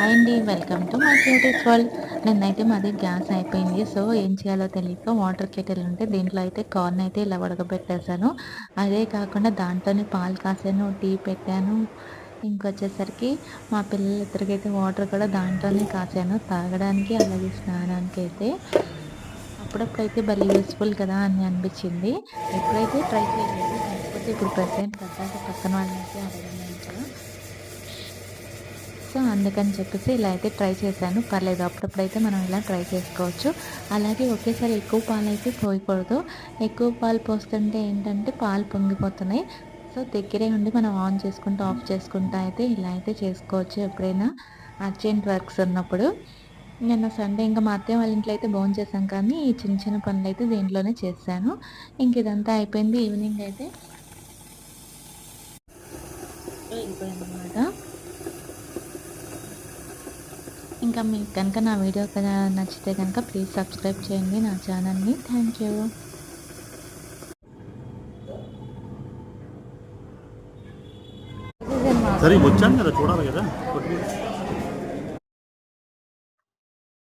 Hi అండి. Welcome to my cuties world. నిన్నైతే మాది గ్యాస్ అయిపోయింది. సో, ఏం చేయాలో తెలియక వాటర్ కెటిల్ ఉంటే దీంట్లో అయితే కార్న్ అయితే ఇలా ఉడకబెట్టేసాను. అదే కాకుండా దాంట్లోనే పాలు కాసాను, టీ పెట్టాను. ఇంకొచ్చేసరికి మా పిల్లలిద్దరికైతే వాటర్ కూడా దాంట్లోనే కాసాను. తాగడానికి అలాగే స్నానానికైతే. అప్పుడప్పుడైతే భలే యూజ్‌ఫుల్ కదా అని అనిపించింది. ఎప్పుడైతే ట్రై చేయలేదు. కాకపోతే ఇప్పుడు ప్రెజెంట్ పద్దాక పక్కన వాళ్ళనైతే అడగను ఇంకా. సో, అందుకని చెప్పేసి ఇలా అయితే ట్రై చేశాను. పర్లేదు అప్పుడప్పుడైతే మనం ఇలా ట్రై చేసుకోవచ్చు. అలాగే ఒకేసారి ఎక్కువ పాలైతే పోయకూడదు. ఎక్కువ పాలు పోస్తుంటే ఏంటంటే పాలు పొంగిపోతున్నాయి. సో, దగ్గరే ఉండి మనం ఆన్ చేసుకుంటూ, ఆఫ్ చేసుకుంటా అయితే ఇలా అయితే చేసుకోవచ్చు ఎప్పుడైనా అర్జెంట్ వర్క్స్ ఉన్నప్పుడు. నిన్న సండే ఇంక మా అత్తయ్య వాళ్ళ ఇంట్లో అయితే భోంచేసాం కానీ, ఈ చిన్న చిన్న పనులైతే దీంట్లోనే చేశాను. ఇంక ఇదంతా అయిపోయింది. ఈవినింగ్ అయితే వెళ్ళిపోయామనమాట. ఇంకా మీకు గనుక నా వీడియో నచ్చితే గనుక ప్లీజ్ సబ్స్క్రైబ్ చేయండి నా ఛానల్‌ని. Thank you. సరే వచ్చాను కదా చూడాలి కదా.